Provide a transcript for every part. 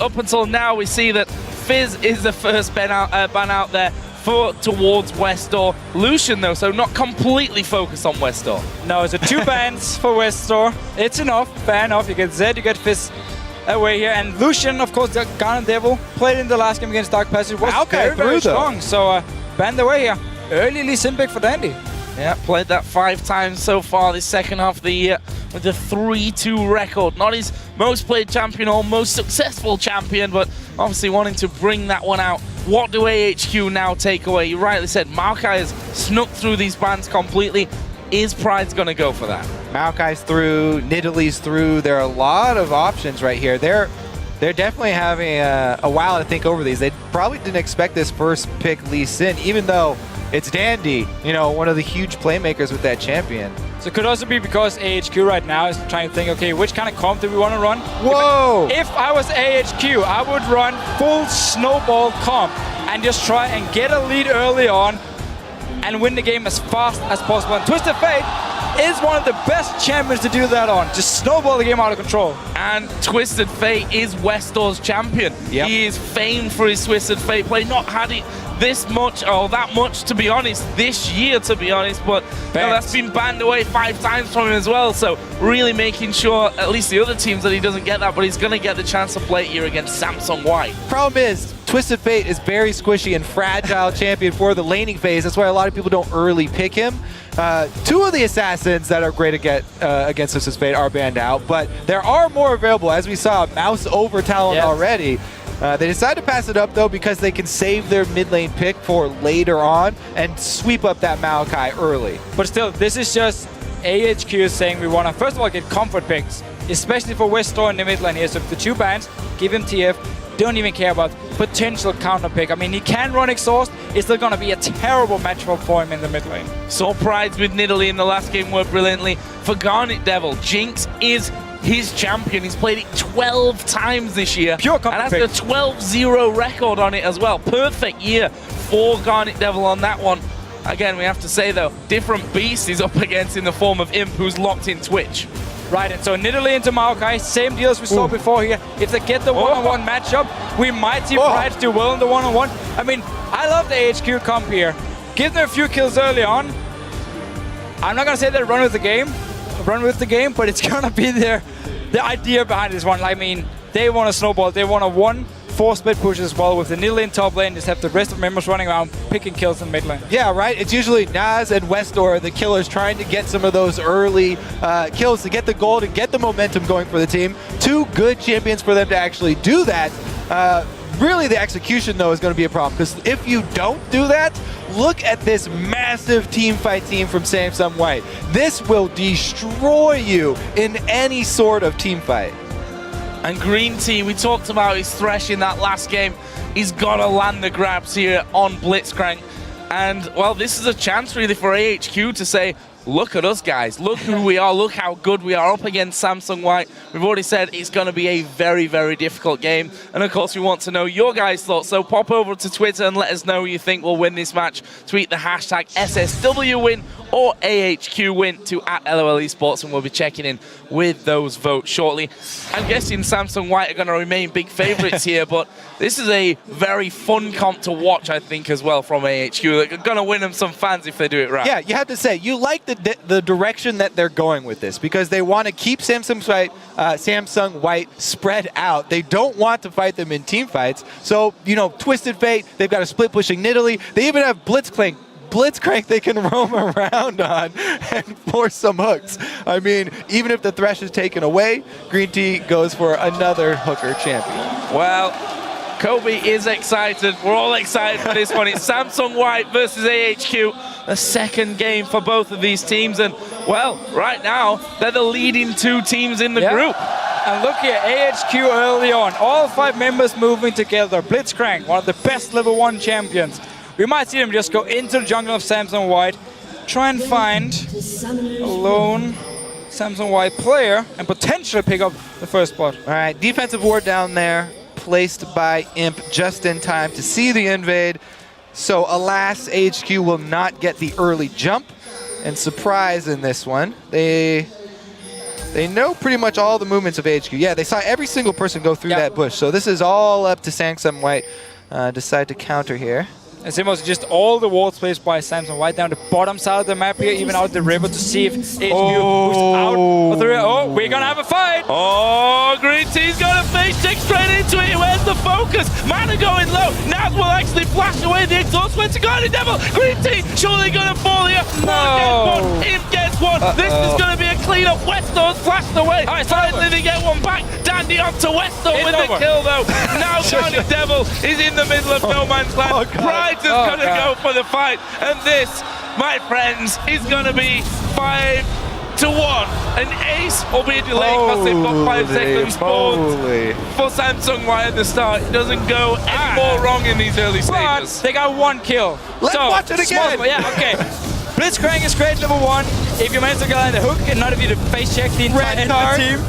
up until now, we see that Fizz is the first ban out there towards Westor. Lucian, though, so not completely focused on Westor. No, so 2 bans for Westor. It's enough, fair enough. You get Zed, you get Fizz away here. And Lucian, of course, the Garnet Devil, played in the last game against Dark Passage, was very strong. So banned away here. Early Lee Sin pick for Dandy. Yeah, played that 5 times so far this second half of the year with a 3-2 record. Not his most played champion or most successful champion, but obviously wanting to bring that one out. What do AHQ now take away? You rightly said Maokai has snuck through these bans completely. Is Pride's going to go for that? Maokai's through, Nidalee's through. There are a lot of options right here. They're definitely having a while to think over these. They probably didn't expect this first pick Lee Sin, even though it's Dandy, you know, one of the huge playmakers with that champion. So it could also be because AHQ right now is trying to think, okay, which kind of comp do we want to run? Whoa! If I was AHQ, I would run full snowball comp and just try and get a lead early on and win the game as fast as possible. And Twisted Fate is one of the best champions to do that on. Just snowball the game out of control. And Twisted Fate is Westor's champion. Yep. He is famed for his Twisted Fate play. Not had it this much, or that much, to be honest, this year, to be honest, but that's been banned away 5 times from him as well. So really making sure, at least the other teams, that he doesn't get that, but he's going to get the chance to play it here against Samsung White. Problem is, Twisted Fate is very squishy and fragile champion for the laning phase. That's why a lot of people don't early pick him. 2 of the assassins that are great against Twisted Fate are banned out, but there are more available. As we saw, Mouse over Talon already. They decide to pass it up, though, because they can save their mid lane pick for later on and sweep up that Maokai early. But still, this is just AHQ saying we want to, first of all, get comfort picks, especially for Westor in the mid lane here. So if the 2 bans, give him TF, don't even care about potential counter pick. I mean, he can run Exhaust. It's still going to be a terrible matchup for him in the mid lane. Saw Prides with Nidalee in the last game work brilliantly. For Garnet Devil, Jinx is his champion. He's played it 12 times this year. Pure comfort and has a 12-0 record on it as well. Perfect year for Garnet Devil on that one. Again, we have to say, though, different beast he's up against in the form of Imp, who's locked in Twitch. Right, and so Nidalee into Maokai, same deal as we saw before here. If they get the one-on-one matchup, we might see Pride do well in the one-on-one. I mean, I love the HQ comp here. Give them a few kills early on. I'm not going to say they run with the game, but it's going to be the idea behind this one. I mean, they want to snowball. They want a 1-4 split push as well with the Nidalee in top lane. Just have the rest of the members running around picking kills in mid lane. Yeah, right. It's usually Naz and Westor, the killers, trying to get some of those early kills to get the gold and get the momentum going for the team. 2 good champions for them to actually do that. Really, the execution, though, is going to be a problem, because if you don't do that, look at this massive team fight team from Samsung White. This will destroy you in any sort of team fight. And Green Team, we talked about his Thresh in that last game. He's got to land the grabs here on Blitzcrank. And, well, this is a chance really for AHQ to say, look at us, guys. Look who we are. Look how good we are up against Samsung White. We've already said it's going to be a very, very difficult game. And, of course, we want to know your guys' thoughts. So pop over to Twitter and let us know who you think will win this match. Tweet the hashtag SSWWin or AHQWin to @LOL Esports, and we'll be checking in with those votes shortly. I'm guessing Samsung White are going to remain big favorites here, but this is a very fun comp to watch, I think, as well from AHQ. They're going to win them some fans if they do it right. Yeah, you have to say, you like the direction that they're going with this, because they want to keep Samsung White spread out. They don't want to fight them in team fights. So, you know, Twisted Fate, they've got a split pushing Nidalee. They even have Blitzcrank they can roam around on and force some hooks. I mean, even if the Thresh is taken away, Green Tea goes for another hooker champion. Well, Kobe is excited. We're all excited for this one. It's Samsung White versus AHQ. The second game for both of these teams. And, well, right now, they're the leading 2 teams in the group. And look here, AHQ early on. All 5 members moving together. Blitzcrank, one of the best level 1 champions. We might see them just go into the jungle of Samsung White, try and find a lone Samsung White player, and potentially pick up the first spot. All right, defensive ward down there, placed by Imp just in time to see the invade. So alas, AHQ will not get the early jump. And surprise in this one, they They know pretty much all the movements of HQ. Yeah, they saw every single person go through that bush. So this is all up to Samsung White. Decide to counter here. And Simos just all the walls placed by Samsung White down the bottom side of the map here, even out the river to see if HQ moves out of the river. Oh, we're gonna have a fight! Oh, Green Team's got a face check straight into it. Where's the focus? Mana going low. Naz will actually flash away the exhaust. Where's the Guardian Devil? Green Team surely gonna fall here. No. Imp gets one. This is gonna be a clean up. Westo's flashed away. Finally they get one back. Dandy onto Westo with the kill though. Now Guardian Devil is in the middle of no man's land. Pride is gonna go for the fight. And this, my friends, is gonna be 5-1. An ace, albeit delayed, because they've got 5 seconds spawns for Samsung White at the start. It doesn't go any more wrong in these early But stages. they got 1 kill. Let's watch it again. Yeah, okay. Blitzcrank is great level 1. If you manage to get on the hook and not if you face check the entire team.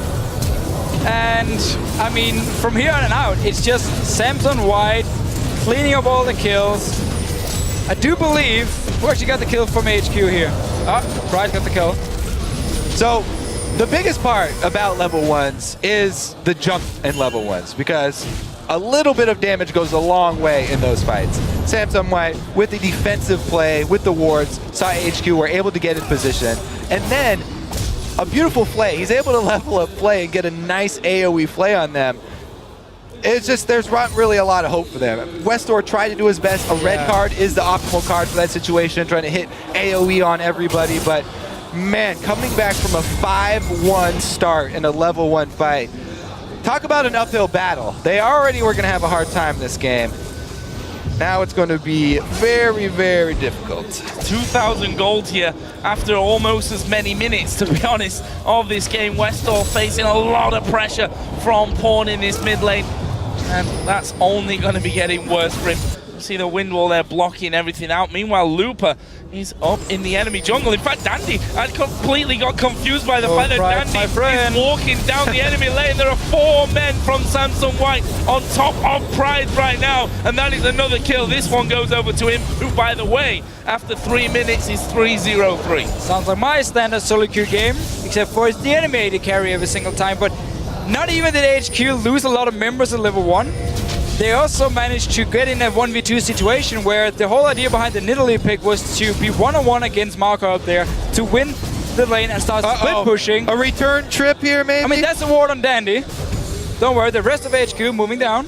And I mean, from here on and out, it's just Samsung White cleaning up all the kills. I do believe who actually got the kill from HQ here. Pride got the kill. So the biggest part about level 1s is the jump in level 1s, because a little bit of damage goes a long way in those fights. Samsung White, with the defensive play, with the wards, saw HQ were able to get in position. And then a beautiful play. He's able to level up play and get a nice AoE play on them. It's just, there's not really a lot of hope for them. Westor tried to do his best. A red card is the optimal card for that situation, trying to hit AoE on everybody. But man, coming back from a 5-1 start in a level 1 fight, talk about an uphill battle. They already were going to have a hard time this game. Now it's going to be very, very difficult. 2,000 gold here after almost as many minutes, to be honest, of this game. Westall facing a lot of pressure from Pawn in this mid lane, and that's only going to be getting worse for him. You see the wind wall there blocking everything out. Meanwhile, Looper is up in the enemy jungle. In fact, Dandy, I completely got confused by the fact that Dandy is walking down the enemy lane. There are 4 men from Samsung White on top of Pride right now, and that is another kill. This one goes over to him, who, by the way, after 3 minutes is 3-0-3. Sounds like my standard solo queue game, except for it's the enemy to carry every single time. But not even did HQ lose a lot of members at level 1. They also managed to get in a 1v2 situation where the whole idea behind the Nidalee pick was to be one-on-one against Marco up there to win the lane and start split pushing. A return trip here, maybe? I mean, that's a ward on Dandy. Don't worry, the rest of HQ moving down.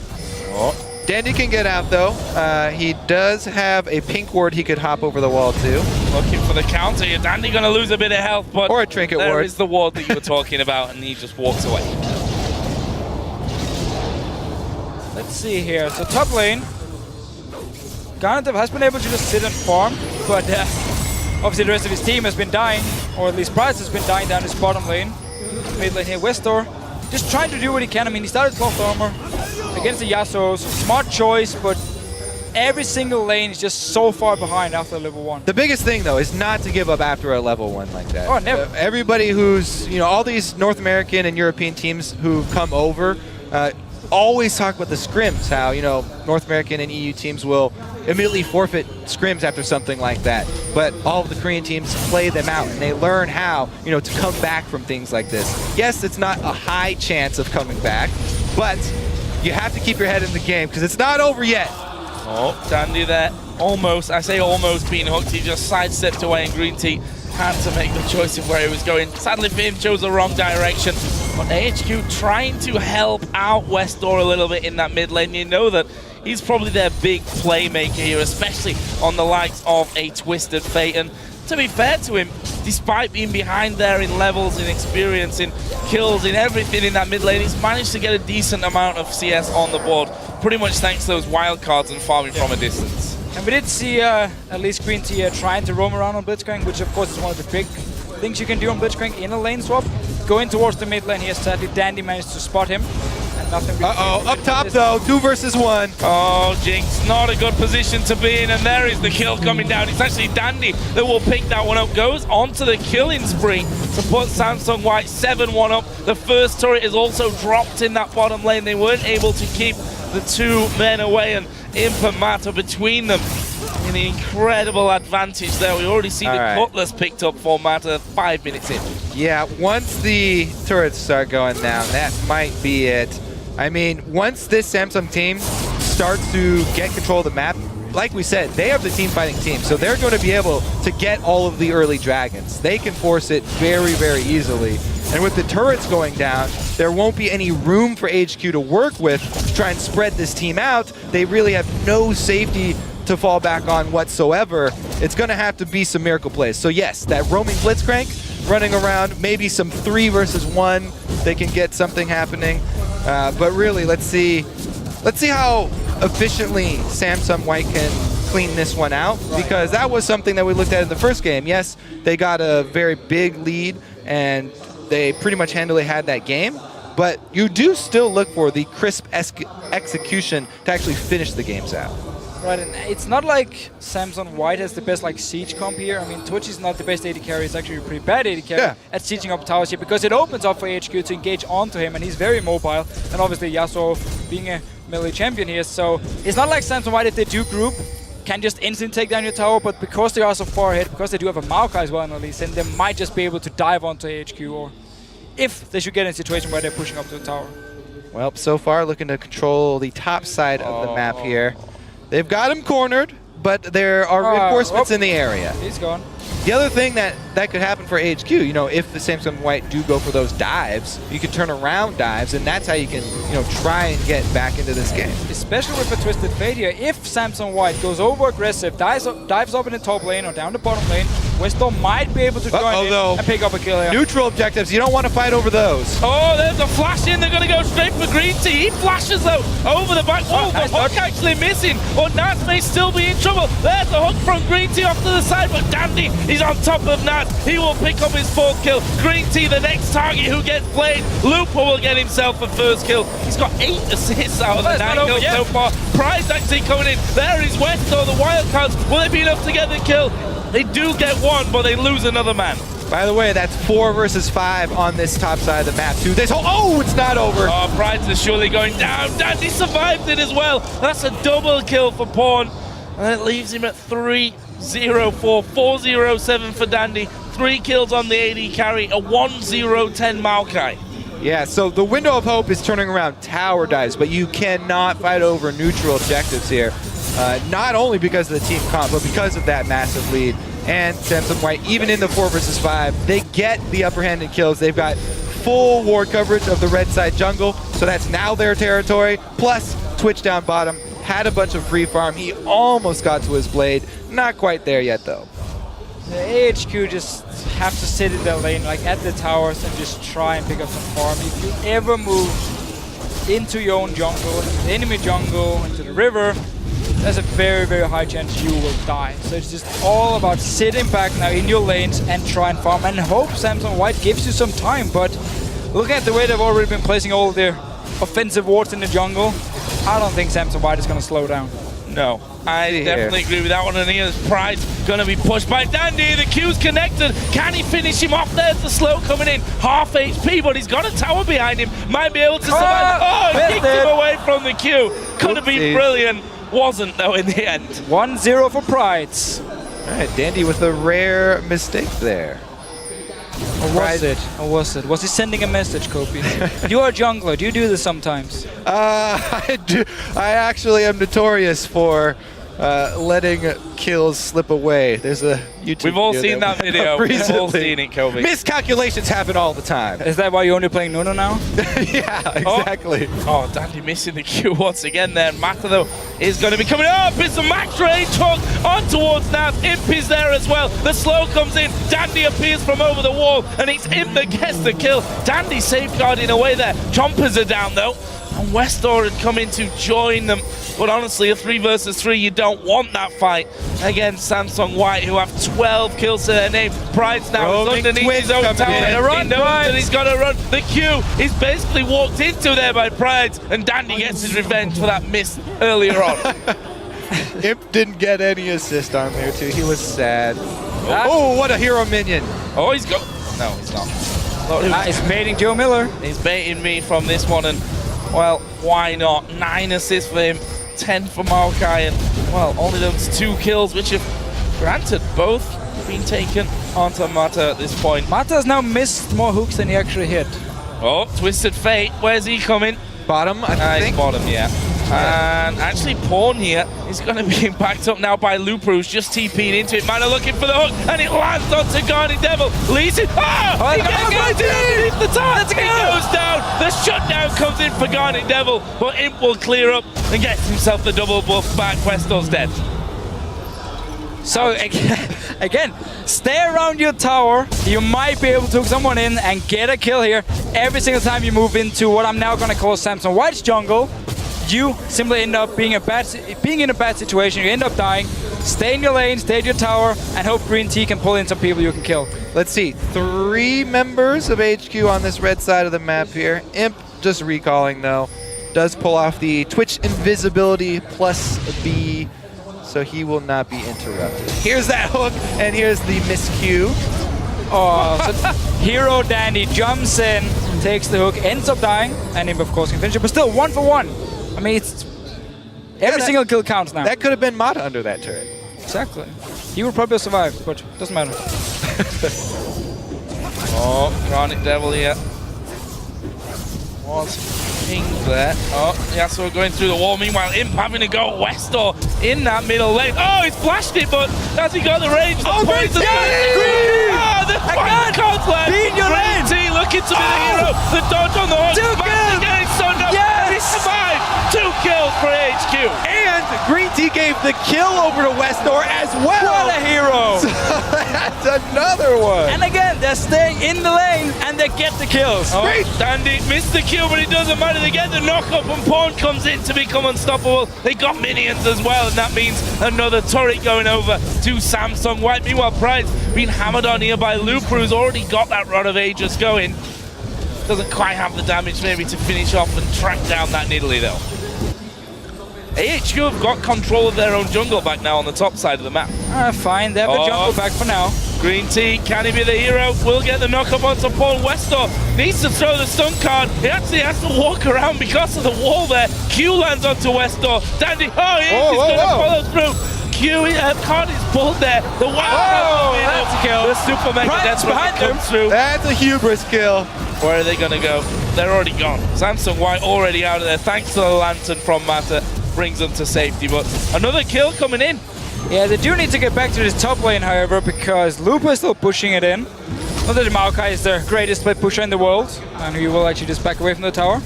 Dandy can get out, though. He does have a pink ward he could hop over the wall to. Looking for the counter here. Dandy going to lose a bit of health, but or a trinket ward. There is the ward that you were talking about, and he just walks away. Let's see here. So top lane, Garnet has been able to just sit and farm, but obviously the rest of his team has been dying, or at least Price has been dying down his bottom lane. Mid lane here, Westor just trying to do what he can. I mean, he started 12th armor against the Yasuos. Smart choice, but every single lane is just so far behind after level 1. The biggest thing, though, is not to give up after a level 1 like that. Oh, never. Everybody who's, all these North American and European teams who've come over, always talk about the scrims, how, North American and EU teams will immediately forfeit scrims after something like that. But all of the Korean teams play them out, and they learn how, to come back from things like this. Yes, it's not a high chance of coming back, but you have to keep your head in the game, because it's not over yet. Oh, Dandy there, almost, I say almost being hooked. He just sidestepped away, and Green Tea had to make the choice of where he was going. Sadly for him, chose the wrong direction. But HQ trying to help out Westor a little bit in that mid lane. You know that he's probably their big playmaker here, especially on the likes of a Twisted Fate. And to be fair to him, despite being behind there in levels, in experience, in kills, in everything in that mid lane, he's managed to get a decent amount of CS on the board, pretty much thanks to those wild cards and farming from a distance. And we did see at least Green Tea trying to roam around on Blitzcrank, which of course is one of the big things you can do on Blitzcrank in a lane swap. Going towards the mid lane here, sadly Dandy managed to spot him. And nothing really up top though, 2 versus 1. Oh, Jinx, not a good position to be in, and there is the kill coming down. It's actually Dandy that will pick that one up. Goes onto the killing spree to put Samsung White 7-1 up. The first turret is also dropped in that bottom lane. They weren't able to keep the 2 men away, and Imp and Matt are between them. An incredible advantage there. We already see the Cutlass picked up for Mata 5 minutes in. Yeah, once the turrets start going down, that might be it. I mean, once this Samsung team starts to get control of the map, like we said, they have the team fighting team, so they're going to be able to get all of the early dragons. They can force it very, very easily. And with the turrets going down, there won't be any room for HQ to work with to try and spread this team out. They really have no safety to fall back on whatsoever. It's going to have to be some miracle plays. So yes, that roaming Blitzcrank running around, maybe some 3 versus 1, they can get something happening. But really, let's see how efficiently Samsung White can clean this one out, because that was something that we looked at in the first game. Yes, they got a very big lead and they pretty much handily had that game, but you do still look for the crisp execution to actually finish the games out. Right, and it's not like Samsung White has the best like siege comp here. I mean, Twitch is not the best AD carry. It's actually a pretty bad AD carry at sieging up towers here, because it opens up for HQ to engage onto him, and he's very mobile. And obviously Yasuo being a melee champion here, so it's not like Samsung White, if they do group, can just instantly take down your tower, but because they are so far ahead, because they do have a Maokai as well at least, then they might just be able to dive onto HQ, or if they should get in a situation where they're pushing up to the tower. Well, so far looking to control the top side of the map here. They've got him cornered, but there are reinforcements in the area. He's gone. The other thing that could happen for HQ, you know, if the Samsung White do go for those dives, you can turn around dives, and that's how you can, you know, try and get back into this game. Especially with a Twisted Fate here, if Samsung White goes over aggressive, dives up in the top lane or down the bottom lane, Westor might be able to join in and pick up a kill here. Neutral objectives, you don't want to fight over those. Oh, there's a flash in. They're going to go straight for Green Tea. He flashes though over the back. Whoa, the hook actually missing. But Nats may still be in trouble. There's the hook from Green Tea off to the side, but Dandy, he's on top of Nats. He will pick up his 4th kill. Green Tea, the next target who gets played. Looper will get himself a 1st kill. He's got 8 assists out of the 9 kills so far. Pride's actually coming in. There is Westor, the wildcards. Will it be enough to get the kill? They do get 1, but they lose another man. By the way, that's 4 versus 5 on this top side of the map too. Oh, it's not over. Oh, Pride's is surely going down. Dandy survived it as well. That's a double kill for Pawn. And it leaves him at 3-0-4, 4-0-7 for Dandy. 3 kills on the AD carry, a 1-0-10 Maokai. Yeah, so the window of hope is turning around tower dives, but you cannot fight over neutral objectives here. Not only because of the team comp, but because of that massive lead. And Samsung White, even in the 4 versus 5, they get the upper hand in kills. They've got full ward coverage of the red side jungle, so that's now their territory. Plus, Twitch down bottom had a bunch of free farm. He almost got to his blade. Not quite there yet, though. The AHQ just have to sit in their lane, like at the towers, and just try and pick up some farm. If you ever move into your own jungle, into the enemy jungle, into the river, there's a very, very high chance you will die. So it's just all about sitting back now in your lanes and try and farm, and hope Samsung White gives you some time. But looking at the way they've already been placing all their offensive wards in the jungle, I don't think Samsung White is going to slow down. No, I definitely agree with that one. And here's Pride going to be pushed by Dandy. The Q's connected. Can he finish him off? There's the slow coming in. Half HP, but he's got a tower behind him. Might be able to survive. Oh, kicked him away from the Q. Could have been brilliant. Wasn't, though, in the end. 1-0 for Pride. All right, Dandy with a rare mistake there. Or was it? Or was it? Was he sending a message, Kopi? You are a jungler. Do you do this sometimes? I do. I actually am notorious for letting kills slip away. There's a YouTube We've all seen that video. We've all seen it, Kobe. Miscalculations happen all the time. Is that why you're only playing Nuno now? Yeah, exactly. Oh, Dandy missing the Q once again there. Mata, though, is going to be coming up. It's a max range hook on towards Naz. Imp is there as well. The slow comes in. Dandy appears from over the wall, and it's Imp that gets the kill. Dandy safeguarding away there. Chompers are down, though. And Westor had come in to join them. But honestly, a 3 versus 3, you don't want that fight against Samsung White, who have 12 kills to their name. Pride's now underneath his own tower. He knows that he's got to run. The Q is basically walked into there by Pride, and Dandy gets his revenge for that miss earlier on. Imp didn't get any assist on there, too. He was sad. Oh, what a hero minion. Oh, he's got... No, he's not. He's baiting Joe Miller. He's baiting me from this one, and, well, why not? 9 assists for him. 10 for Maokai, and, well, only those 2 kills, which have, granted, both been taken onto Mata at this point. Mata has now missed more hooks than he actually hit. Oh, Twisted Fate, where's he coming? Bottom, I think. Bottom, yeah. And actually, Pawn here is going to be backed up now by Looper, who's just TP'd into it. Mana looking for the hook, and it lands onto Guardian Devil. Leads it. Oh! He gets it underneath the top. He goes down. The shutdown comes in for Guardian Devil, but Imp will clear up and gets himself the double buff back. Questor's dead. So, again, stay around your tower. You might be able to hook someone in and get a kill here. Every single time you move into what I'm now going to call Samson White's jungle, you simply end up being in a bad situation. You end up dying. Stay in your lane, stay in your tower, and hope Green Tea can pull in some people you can kill. Let's see. 3 members of HQ on this red side of the map here. Imp just recalling, though. Does pull off the Twitch invisibility plus B, so he will not be interrupted. Here's that hook, and here's the miscue. Oh, so Hero Dandy jumps in, takes the hook, ends up dying, and Imp, of course, can finish it, but still 1 for 1. I mean, it's every single kill counts now. That could have been Mata under that turret. Exactly. He would probably have survived, but doesn't matter. Oh, Guardian Devil here. Was pinged there. Oh, yeah, so we're going through the wall. Meanwhile, Imp having to go west or in that middle lane. Oh, he's flashed it, but has he got the range? The poison the can't land. Green Tea looking to be the hero. The dodge on the horse. Getting stunned up. Yes! He survived. 2 kills for HQ. And Green Tea gave the kill over to Westor as well. What a hero! So that's another one. And again, they're staying in the lane and they get the kills. Oh, Dandy missed the kill, but it doesn't matter. They get the knock-up and Pawn comes in to become unstoppable. They got minions as well, and that means another turret going over to Samsung White. Meanwhile, Pride's being hammered on here by Looper, who's already got that Rod of Aegis going. Doesn't quite have the damage maybe to finish off and track down that Nidalee though. AHQ have got control of their own jungle back now on the top side of the map. Fine, they have the jungle back for now. Green Tea, can he be the hero? Will get the knock-up onto Paul. Westor needs to throw the stun card. He actually has to walk around because of the wall there. Q lands onto Westor. Dandy, he's going to follow through. Q card is pulled there. The that's a kill. The super mega death rocket comes through. That's a hubris kill. Where are they going to go? They're already gone. Samsung White already out of there. Thanks to the lantern from Mata. Brings them to safety, but another kill coming in. Yeah, they do need to get back to this top lane, however, because Looper is still pushing it in. Not that Maokai is the greatest split pusher in the world, and he will actually just back away from the tower.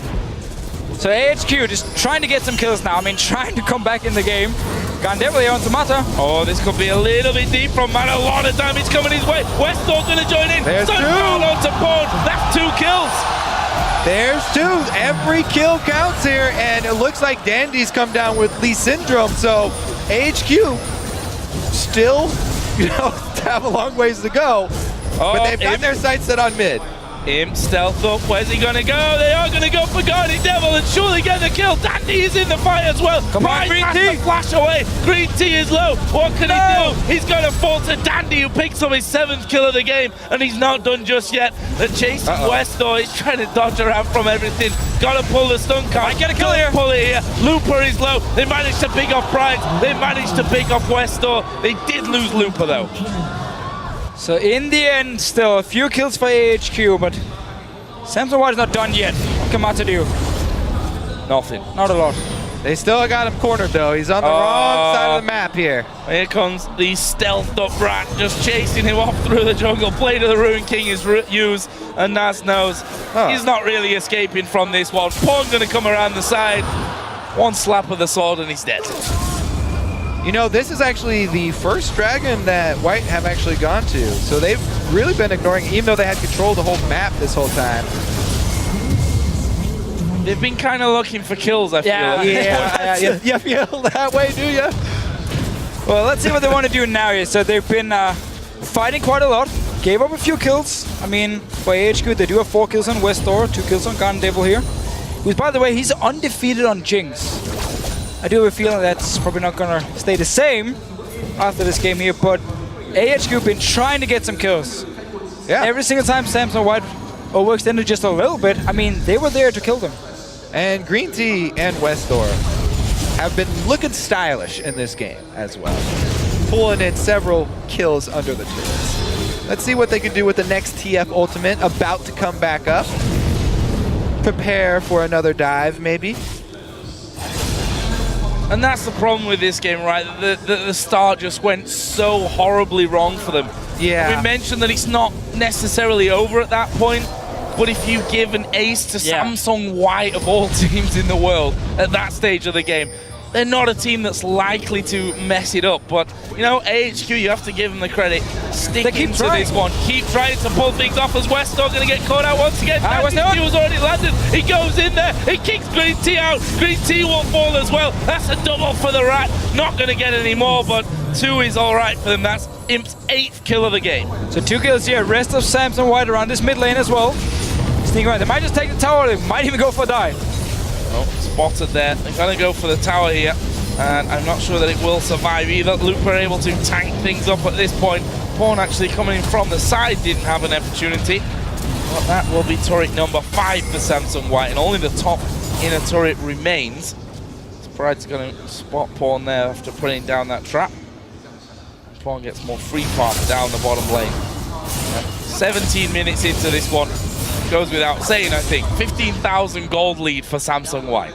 So AHQ just trying to get some kills now. I mean, trying to come back in the game. Guardian Devil here onto Mata. Oh, this could be a little bit deep from Mata. A lot of damage coming his way. Westor's going to join in. There's 2. Onto Pawn. That's 2 kills. There's 2. Every kill counts here, and it looks like Dandy's come down with Lee Syndrome, so HQ still, have a long ways to go, but they've got their sights set on mid. Imp stealth up. Where's he going to go? They are going to go for Guardian Devil and surely get the kill. Dandy is in the fight as well. Come on, Green Tea. Flash away. Green Tea is low. What can he do? He's going to fall to Dandy, who picks up his 7th kill of the game, and he's not done just yet. The chase Westor is trying to dodge around from everything. Got to pull the stun card. Get a kill here. Pull it here. Looper is low. They managed to pick off Pride. They managed to pick off Westor. They did lose Looper though. So in the end, still a few kills for AHQ, but Samsung White is not done yet. What can Mata do? Nothing. Not a lot. They still got him cornered though. He's on the wrong side of the map here. Here comes the stealthed up rat, just chasing him off through the jungle. Play to the Ruin King is used, and Nas knows he's not really escaping from this one. Pawn going to come around the side. One slap of the sword and he's dead. This is actually the first dragon that White have actually gone to. So they've really been ignoring, even though they had control of the whole map this whole time. They've been kind of looking for kills, I feel. Yeah. You feel that way, do you? Well, let's see what they want to do now here. So they've been fighting quite a lot. Gave up a few kills. I mean, for AHQ, they do have 4 kills on Westor, 2 kills on Guardian Devil here. Who's, by the way, he's undefeated on Jinx. I do have a feeling that's probably not going to stay the same after this game here, but AHQ been trying to get some kills. Yeah. Every single time Samsung White overextended just a little bit, I mean, they were there to kill them. And Green Tea and Westor have been looking stylish in this game as well. Pulling in several kills under the turrets. Let's see what they can do with the next TF ultimate, about to come back up. Prepare for another dive, maybe. And that's the problem with this game, right? The start just went so horribly wrong for them. Yeah. We mentioned that it's not necessarily over at that point, but if you give an ace to Samsung White of all teams in the world at that stage of the game, they're not a team that's likely to mess it up. But, you know, AHQ, you have to give them the credit. Sticking to this one. Keep trying to pull things off as Westor going to get caught out once again. He was already landed. He goes in there. He kicks Green Tea out. Green Tea will fall as well. That's a double for the Rat. Not going to get any more, but 2 is all right for them. That's Imp's 8th kill of the game. So 2 kills here. Rest of Samsung White around this mid lane as well. Sneak around. They might just take the tower. They might even go for a dive. Oh, spotted there. They're going to go for the tower here. And I'm not sure that it will survive either. Looper able to tank things up at this point. Pawn actually coming in from the side didn't have an opportunity. But that will be turret number 5 for Samsung White. And only the top inner turret remains. Pride's going to spot Pawn there after putting down that trap. Pawn gets more free farm down the bottom lane. 17 minutes into this one. Goes without saying, I think. 15,000 gold lead for Samsung White.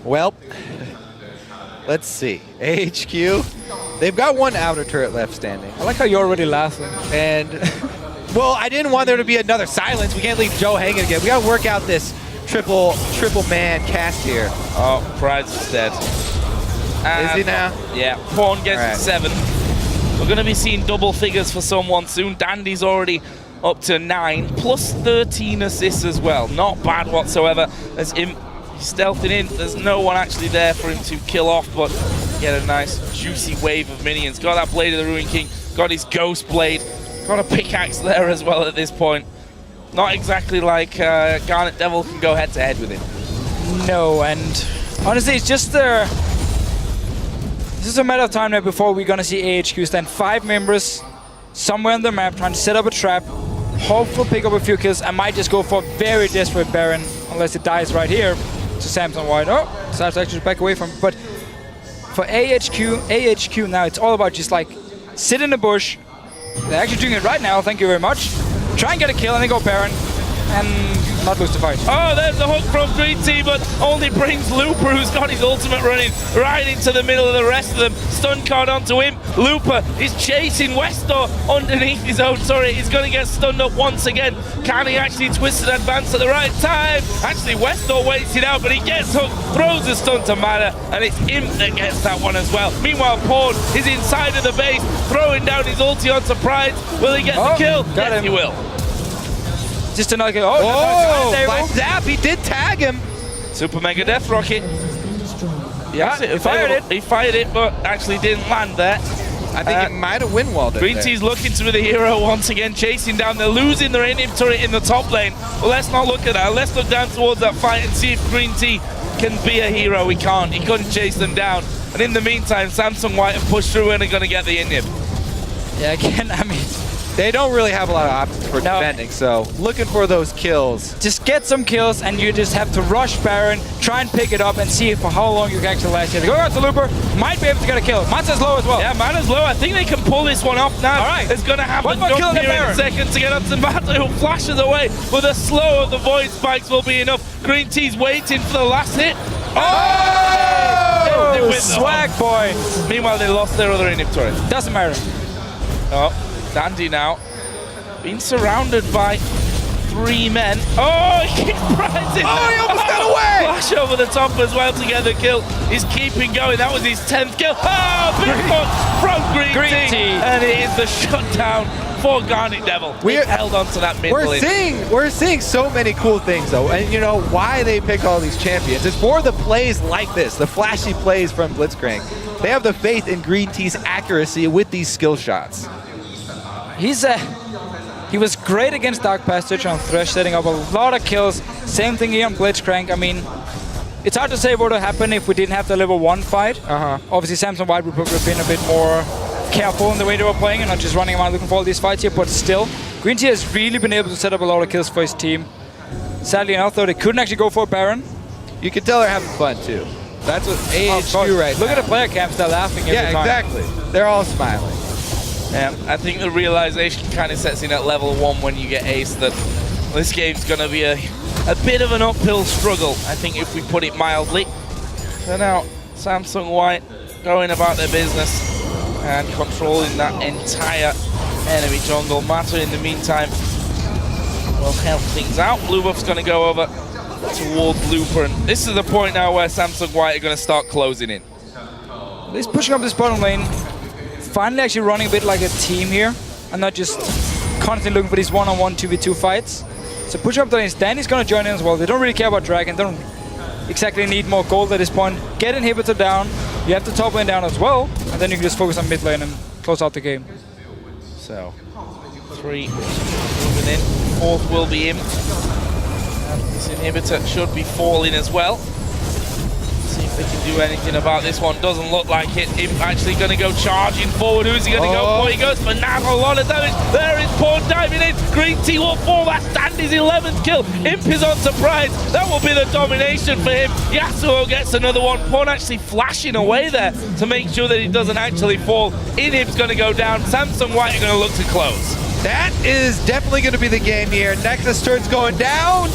Well, let's see. AHQ, they've got 1 outer turret left standing. I like how you're already laughing. And, well, I didn't want there to be another silence. We can't leave Joe hanging again. We got to work out this triple man cast here. Oh, Pride's dead. Is he now? Yeah, Pawn gets 7. We're going to be seeing double figures for someone soon. Dandy's already up to 9, plus 13 assists as well. Not bad whatsoever. As Imp stealthing in, there's no one actually there for him to kill off, but get a nice juicy wave of minions. Got that Blade of the Ruin King, got his Ghost Blade, got a pickaxe there as well at this point. Not exactly like Garnet Devil can go head to head with him. No, and honestly, it's just this is a matter of time now before we're gonna see AHQ stand 5 members somewhere on the map trying to set up a trap, hopefully pick up a few kills. I might just go for a very desperate Baron, unless it dies right here to Samsung White. Oh, decides to actually back away from it. But for AHQ now, it's all about just like sit in the bush. They're actually doing it right now, thank you very much. Try and get a kill and then go Baron and not lose the fight. Oh, there's the hook from Green Tea, but only brings Looper, who's got his ultimate running right into the middle of the rest of them. Stun card onto him. Looper is chasing Westor underneath his own turret. He's going to get stunned up once again. Can he actually twist and advance at the right time? Actually, Westor waits it out, but he gets hooked, throws a stun to Mana, and it's Imp that gets that one as well. Meanwhile, Pawn is inside of the base, throwing down his ulti onto Pride. Will he get the kill? Yes, he will. Just another kill. By Zap, he did tag him. Super Mega Death Rocket. Yeah, he fired it. He fired it, but actually didn't land there. I think it might have win-walled it. Green Tea's looking to be the hero once again, chasing down. They're losing their in turret in the top lane. Well, let's not look at that. Let's look down towards that fight and see if Green Tea can be a hero. He can't. He couldn't chase them down. And in the meantime, Samsung White have pushed through and are going to get the inhib. Yeah, again, I mean, they don't really have a lot of options for defending, so looking for those kills. Just get some kills, and you just have to rush Baron, try and pick it up, and see for how long you can actually last here. They go out to Looper, might be able to get a kill. Mata's low as well. Yeah, Mata's low. I think they can pull this one off now. All right. It's going to happen. One more kill here in a second to get up to Mata, who flashes away. With a slow of the Void Spikes will be enough. Green Tea's waiting for the last hit. Oh! They win the swag hunt. points. Meanwhile, they lost their other inhib turret. Doesn't matter. Oh, Dandy now. Being surrounded by 3 men. Oh, he keeps rising. Oh, he almost got away. Flash over the top as well to get the kill. He's keeping going. That was his 10th kill. Oh, big one from Green Tea. And it is the shutdown for Garnet Devil. We've held on to that mid lane. We're seeing so many cool things, though. And you know why they pick all these champions? It's for the plays like this, the flashy plays from Blitzcrank. They have the faith in Green Tea's accuracy with these skill shots. He was great against Dark Passage on Thresh, setting up a lot of kills. Same thing here on Blitzcrank. I mean, it's hard to say what would happen if we didn't have the level 1 fight. Obviously, Samsung White would have been a bit more careful in the way they were playing and not just running around looking for all these fights here, but still, Green Tea has really been able to set up a lot of kills for his team. Sadly enough, though, they couldn't actually go for a Baron. you can tell they're having fun too. That's what AHQ right Look now. at the player cams, they're laughing every time. exactly. They're all smiling. Yeah, I think the realization kind of sets in at level 1 when you get ace that this game's going to be a bit of an uphill struggle, I think, if we put it mildly. So now, Samsung White going about their business and controlling that entire enemy jungle. Mata, in the meantime, will help things out. Blue buff's going to go over towards Looper, and this is the point now where Samsung White are going to start closing in. He's pushing up this bottom lane. Finally actually running a bit like a team here, and not just constantly looking for these one-on-one 2v2 fights. So push up the lane. Danny's going to join in as well. They don't really care about Dragon. They don't exactly need more gold at this point. Get inhibitor down. You have the top lane down as well, and then you can just focus on mid lane and close out the game. So, 3 moving in. 4th will be in. And this inhibitor should be falling as well. See if they can do anything about this one. Doesn't look like it. Imp actually going to go charging forward. Who's he going to go for? He goes for now. A lot of damage. There is Pawn diving in. Green Tea will fall. That's Dandy's 11th kill. Imp is on surprise. That will be the domination for him. Yasuo gets another one. Pawn actually flashing away there to make sure that he doesn't actually fall. Imp's going to go down. Samsung White are going to look to close. That is definitely going to be the game here. Nexus turns going down.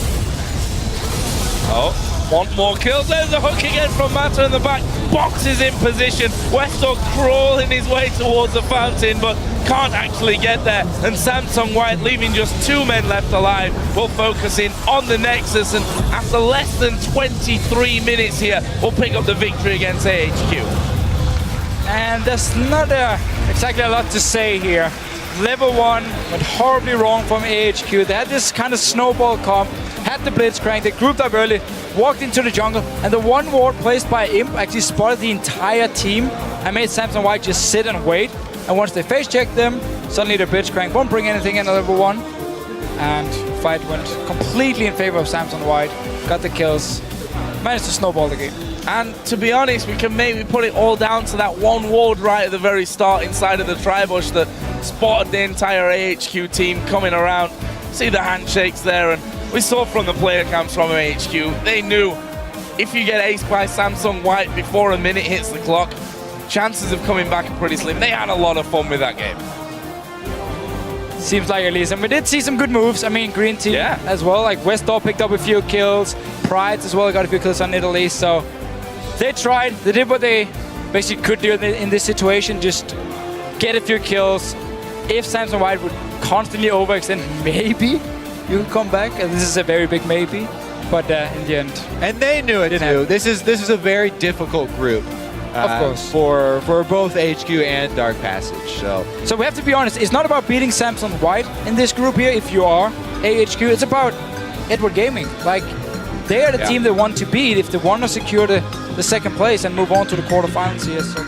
Oh, want more kills. There's a hook again from Mata in the back. Boxes in position. Westor crawling his way towards the fountain, but can't actually get there. And Samsung White, leaving just 2 men left alive, will focus in on the Nexus. And after less than 23 minutes here, we'll pick up the victory against AHQ. And there's not exactly a lot to say here. Level 1 went horribly wrong from AHQ. They had this kind of snowball comp, had the Blitzcrank, they grouped up early, walked into the jungle, and the one ward placed by Imp actually spotted the entire team and made Samsung White just sit and wait. And once they face checked them, suddenly the Blitzcrank won't bring anything in at level 1. And fight went completely in favor of Samsung White, got the kills, managed to snowball the game. And to be honest, we can maybe put it all down to that one ward right at the very start inside of the Tribush that spotted the entire AHQ team coming around. See the handshakes there, and we saw from the player cams from AHQ, they knew if you get aced by Samsung White before a minute hits the clock, chances of coming back are pretty slim. They had a lot of fun with that game. Seems like at least. And we did see some good moves. I mean, Green Team as well. Like Westor picked up a few kills. Prides as well got a few kills on Italy. So they tried. They did what they basically could do in this situation. Just get a few kills. If Samsung White would constantly overextend, maybe you could come back. And this is a very big maybe. But in the end, and they knew it too. This is a very difficult group. Of course. For both HQ and Dark Passage. So we have to be honest, it's not about beating Samsung White in this group here if you are AHQ. It's about Edward Gaming. Like, they are the team they want to beat if they want to secure the second place and move on to the quarterfinals here. So